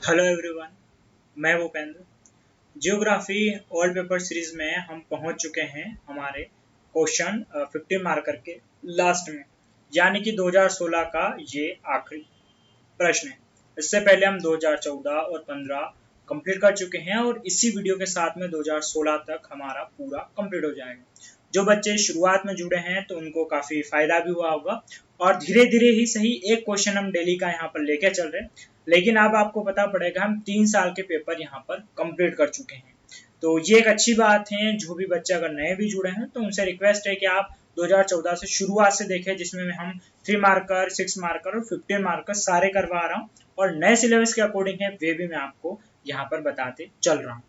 Hello everyone, मैं Bhupendra. Geography old paper series में हम पहुंच चुके हैं हमारे क्वेश्चन 15 मार्कर के लास्ट में, यानी कि 2016 का ये आखिरी प्रश्न है। इससे पहले हम 2014 और 15 कंप्लीट कर चुके हैं और इसी वीडियो के साथ में 2016 तक हमारा पूरा कंप्लीट हो जाएगा। जो बच्चे शुरुआत में जुड़े हैं तो उनको काफी फायदा भी हुआ होगा और धीरे धीरे ही सही एक क्वेश्चन हम डेली का यहाँ पर लेके चल रहे हैं, लेकिन अब आपको पता पड़ेगा हम 3 साल के पेपर यहाँ पर कंप्लीट कर चुके हैं। तो ये एक अच्छी बात है। जो भी बच्चे अगर नए भी जुड़े हैं तो उनसे रिक्वेस्ट है कि आप 2014 से शुरुआत से देखें, जिसमें हम 3 मार्कर, 6 मार्कर और 15 मार्कर सारे करवा रहा हूँ और नए सिलेबस के अकॉर्डिंग है वे भी मैं आपको यहाँ पर बताते चल रहा हूँ।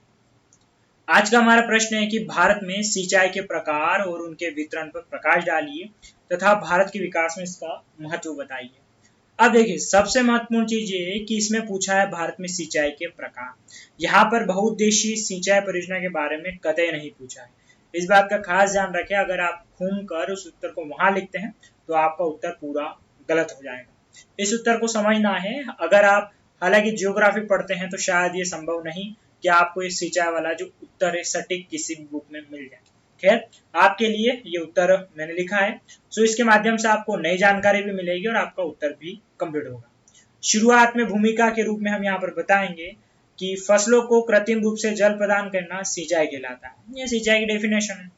आज का हमारा प्रश्न है कि भारत में सिंचाई के प्रकार और उनके वितरण पर प्रकाश डालिए तथा भारत के विकास में इसका महत्व बताइए। अब देखिए, सबसे महत्वपूर्ण चीज ये है कि इसमें पूछा है भारत में सिंचाई के प्रकार। यहाँ पर बहुउद्देशीय सिंचाई परियोजना के बारे में कतई नहीं पूछा है। इस बात का खास ध्यान रखें, अगर आप घूम कर उस उत्तर को वहां लिखते हैं तो आपका उत्तर पूरा गलत हो जाएगा। इस उत्तर को समझना है। अगर आप हालांकि जियोग्राफी पढ़ते हैं तो शायद ये संभव नहीं कि आपको ये सिंचाई वाला जो उत्तर है सटीक किसी भी बुक में मिल जाए। खैर, आपके लिए ये उत्तर मैंने लिखा है, सो इसके माध्यम से आपको नई जानकारी भी मिलेगी और आपका उत्तर भी कंप्लीट होगा। शुरुआत में भूमिका के रूप में हम यहाँ पर बताएंगे कि फसलों को कृत्रिम रूप से जल प्रदान करना सिंचाई कहलाता है। ये सिंचाई की डेफिनेशन है।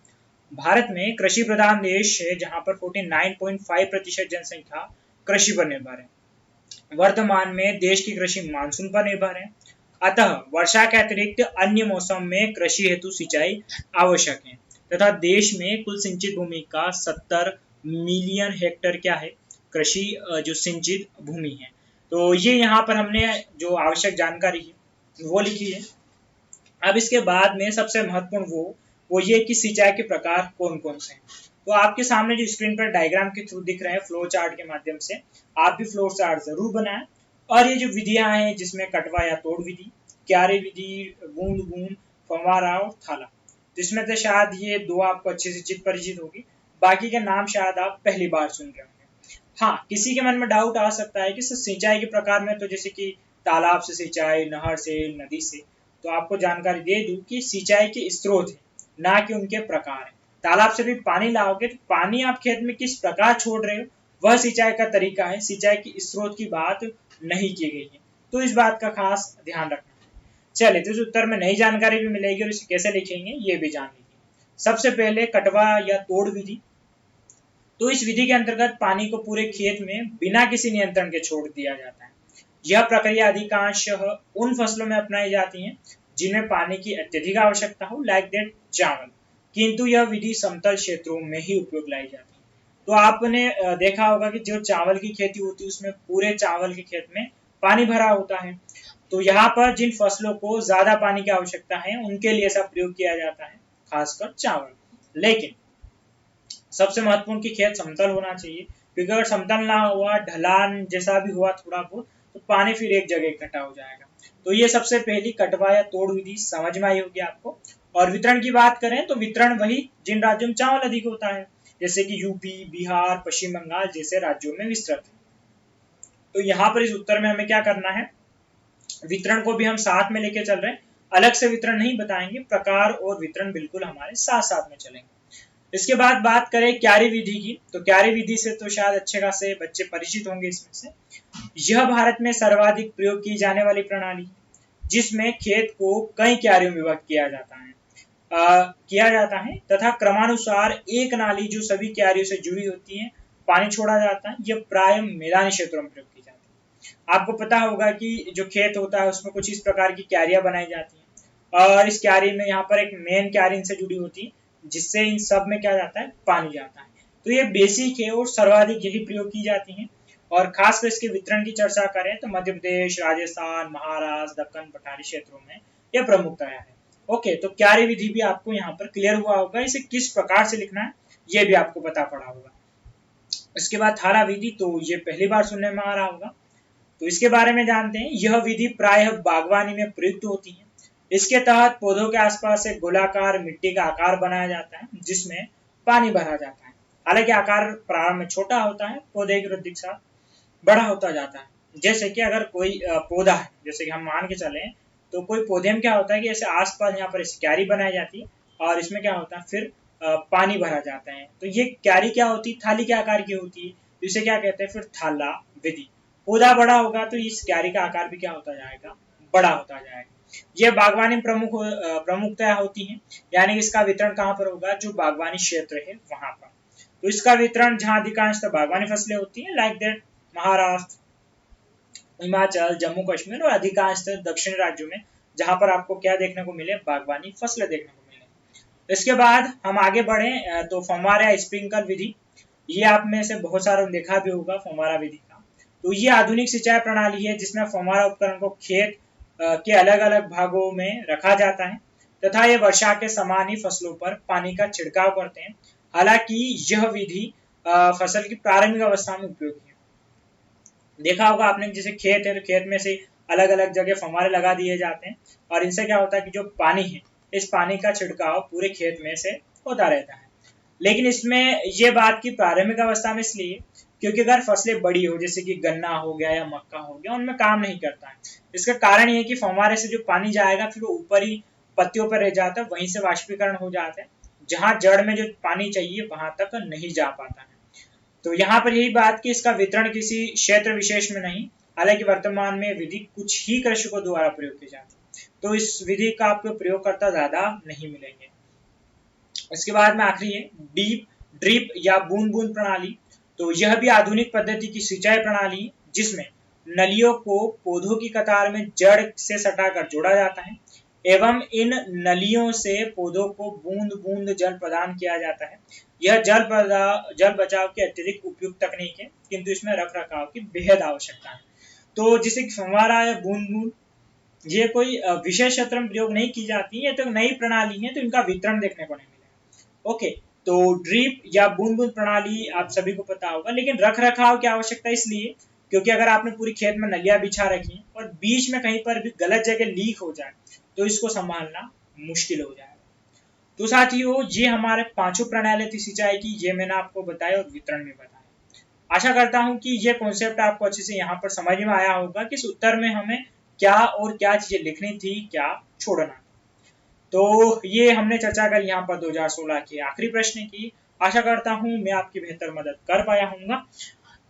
भारत में कृषि प्रधान देश है जहाँ पर 49.5% जनसंख्या कृषि पर निर्भर है। वर्तमान में देश की कृषि मानसून पर निर्भर है, अतः वर्षा के अतिरिक्त अन्य मौसम में कृषि हेतु सिंचाई आवश्यक है तथा देश में कुल सिंचित भूमि का 70 मिलियन हेक्टेयर क्या है, कृषि जो सिंचित भूमि है। तो ये यहाँ पर हमने जो आवश्यक जानकारी है वो लिखी है। अब इसके बाद में सबसे महत्वपूर्ण वो ये कि सिंचाई के प्रकार कौन कौन से हैं। तो आपके सामने जो स्क्रीन पर डायग्राम के थ्रू दिख रहे हैं फ्लो चार्ट के माध्यम से, आप भी फ्लो चार्ट जरूर बनाएं। और ये जो विधियां हैं जिसमें कटवा या तोड़ विधि, क्यारी विधि, बूंद बूंद, फव्वारा और थाला, जिसमें से शायद ये दो आपको अच्छे से चित परिचित होगी, बाकी के नाम शायद आप पहली बार सुन रहे होंगे। हाँ, किसी के मन में डाउट आ सकता है कि सिंचाई के प्रकार में तो जैसे कि तालाब से सिंचाई, नहर से, नदी से, तो आपको जानकारी दे दूं कि सिंचाई के स्रोत है ना कि उनके प्रकार है। तालाब से भी पानी लाओगे तो पानी आप खेत में किस प्रकार छोड़ रहे हो वह सिंचाई का तरीका है, सिंचाई की स्रोत की बात नहीं की गई है। तो इस बात का खास ध्यान रखना है। चलिए, तो इस उत्तर में नई जानकारी भी मिलेगी और इसे कैसे लिखेंगे ये भी जान लीजिए। सबसे पहले कटवा या तोड़ विधि। तो इस विधि के अंतर्गत पानी को पूरे खेत में बिना किसी नियंत्रण के छोड़ दिया जाता है। यह प्रक्रिया अधिकांश उन फसलों में अपनाई जाती है जिनमें पानी की अत्यधिक आवश्यकता हो, लाइक दैट चावल, किंतु यह विधि समतल क्षेत्रों में ही उपयोग लाई जाती है। तो आपने देखा होगा कि जो चावल की खेती होती है उसमें पूरे चावल के खेत में पानी भरा होता है। तो यहाँ पर जिन फसलों को ज्यादा पानी की आवश्यकता है उनके लिए ऐसा प्रयोग किया जाता है, खासकर चावल। लेकिन सबसे महत्वपूर्ण कि खेत समतल होना चाहिए, क्योंकि अगर समतल ना हुआ, ढलान जैसा भी हुआ थोड़ा बहुत, तो पानी फिर एक जगह इकट्ठा हो जाएगा। तो ये सबसे पहली कटवा या तोड़ विधि समझ में आई होगी आपको। और वितरण की बात करें तो वितरण वही जिन राज्यों में चावल अधिक होता है, जैसे कि यूपी, बिहार, पश्चिम बंगाल जैसे राज्यों में विस्तृत है। तो यहाँ पर इस उत्तर में हमें क्या करना है, वितरण को भी हम साथ में लेके चल रहे हैं, अलग से वितरण नहीं बताएंगे, प्रकार और वितरण बिल्कुल हमारे साथ साथ में चलेंगे। इसके बाद बात करें क्यारी विधि की, तो क्यारी विधि से तो शायद अच्छे खासे बच्चे परिचित होंगे इसमें से। यह भारत में सर्वाधिक प्रयोग की जाने वाली प्रणाली, जिसमें खेत को कई क्यारियों में विभक्त किया जाता है तथा क्रमानुसार एक नाली जो सभी क्यारियों से जुड़ी होती है पानी छोड़ा जाता है। यह प्राय मैदानी क्षेत्रों में प्रयोग की जाती है। आपको पता होगा कि जो खेत होता है उसमें कुछ इस प्रकार की क्यारियां बनाई जाती हैं और इस क्यारी में यहाँ पर एक मेन क्यारी इनसे जुड़ी होती है जिससे इन सब में क्या जाता है, पानी जाता है। तो ये बेसिक है और सर्वाधिक यही प्रयोग की जाती है। और खासकर इसके वितरण की चर्चा करें तो मध्य प्रदेश, राजस्थान, महाराष्ट्र, दक्कन पठारी क्षेत्रों में यह प्रमुखतया है। ओके, तो क्यारी विधि भी आपको यहाँ पर क्लियर हुआ होगा, इसे किस प्रकार से लिखना है ये भी आपको पता पड़ा होगा। इसके बाद थाला विधि, तो ये पहली बार सुनने में आ रहा होगा, तो इसके बारे में जानते हैं। यह विधि प्रायः बागवानी में प्रयुक्त होती है। इसके तहत पौधों के आसपास एक गोलाकार मिट्टी का आकार बनाया जाता है जिसमें पानी भरा जाता है। हालांकि आकार प्रारंभ में छोटा होता है, पौधे की वृद्धि के साथ बड़ा होता जाता है। जैसे कि अगर कोई पौधा है, जैसे कि हम मान के चलें तो कोई पौधे में क्या होता है कि ऐसे आसपास यहाँ पर क्यारी बनाई जाती है और इसमें क्या होता है फिर पानी भरा जाता है। तो ये क्यारी क्या होती है, थाली के आकार की होती है, तो इसे क्या कहते हैं फिर थाला विधि। पौधा बड़ा होगा तो इस क्यारी का आकार भी क्या होता जाएगा, बड़ा होता जाएगा। ये बागवानी प्रमुखतया होती है, यानी इसका वितरण कहाँ पर होगा, जो बागवानी क्षेत्र है वहां पर। तो इसका वितरण जहां अधिकांशतः बागवानी फसलें होती है लाइक दैट महाराष्ट्र, हिमाचल, जम्मू कश्मीर और अधिकांशतः दक्षिणी राज्यों में, जहां पर आपको क्या देखने को मिले, बागवानी फसलें देखने को मिले। इसके बाद हम आगे बढ़े तो फव्वारा या स्प्रिंकल विधि, ये आप में से बहुत सारों ने देखा भी होगा फव्वारा विधि का। तो ये आधुनिक सिंचाई प्रणाली है जिसमें फव्वारा उपकरण को खेत के अलग अलग भागों में रखा जाता है तथा ये वर्षा के समान ही फसलों पर पानी का छिड़काव करते हैं। हालांकि यह विधि फसल की प्रारंभिक अवस्था में उपयोगी है। देखा होगा आपने, जैसे खेत है तो खेत में से अलग अलग जगह फव्वारे लगा दिए जाते हैं और इनसे क्या होता है कि जो पानी है, इस पानी का छिड़काव पूरे खेत में से होता रहता है। लेकिन इसमें ये बात की प्रारंभिक अवस्था में इसलिए क्योंकि अगर फसलें बड़ी हो, जैसे कि गन्ना हो गया या मक्का हो गया, उनमें काम नहीं करता है। इसका कारण ये है कि फव्वारे से जो पानी जाएगा फिर वो ऊपर ही पत्तियों पर रह जाता है, वहीं से वाष्पीकरण हो जाता है, जहां जड़ में जो पानी चाहिए वहां तक नहीं जा पाता है। तो यहाँ पर यही बात कि इसका वितरण किसी क्षेत्र विशेष में नहीं, हालांकि वर्तमान में विधि कुछ ही कृषकों द्वारा प्रयोग की जाती है, तो इस विधि का आपको प्रयोगकर्ता ज्यादा नहीं मिलेंगे। इसके बाद में आखिरी है डीप ड्रिप या बूंद बूंद प्रणाली। तो यह भी आधुनिक पद्धति की सिंचाई प्रणाली जिसमें नलियों को पौधों की कतार में जड़ से सटाकर जोड़ा जाता है एवं इन नलियों से पौधों को बूंद बूंद जल प्रदान किया जाता है। यह जल बचाव की अत्यधिक उपयुक्त तकनीक है, किंतु इसमें रख रखाव की बेहद आवश्यकता है। तो जिसे फव्वारा या बूंद बूंद, ये कोई विशेष क्षेत्र में प्रयोग नहीं की जाती है, तो नई प्रणाली है तो इनका वितरण देखने को नहीं मिलेगा। ओके, तो ड्रिप या बूंद बूंद प्रणाली आप सभी को पता होगा, लेकिन रख रखाव की आवश्यकता इसलिए क्योंकि अगर आपने पूरी खेत में नलियां बिछा रखी और बीच में कहीं पर भी गलत जगह लीक हो जाए तो इसको संभालना मुश्किल हो जाएगा। तो साथियों, ये हमारे पांचों प्रणाली थी सिंचाई की, ये मैंने आपको बताया और वितरण भी बताया। आशा करता हूं कि ये कॉन्सेप्ट आपको अच्छे से यहाँ पर समझ में आया होगा कि इस उत्तर में हमें क्या और क्या चीजें लिखनी थी, क्या छोड़ना। तो ये हमने चर्चा करी यहाँ पर 2016 के आखिरी प्रश्न की। आशा करता हूँ मैं आपकी बेहतर मदद कर पाया हूँगा।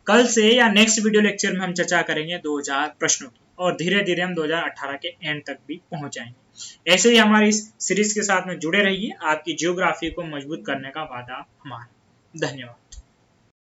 कल से या नेक्स्ट वीडियो लेक्चर में हम चर्चा करेंगे 2000 प्रश्नों की और धीरे धीरे हम 2018 के एंड तक भी पहुंच जाएंगे। ऐसे ही हमारी इस सीरीज के साथ में जुड़े रहिए, आपकी जियोग्राफी को मजबूत करने का वादा हमारा। धन्यवाद।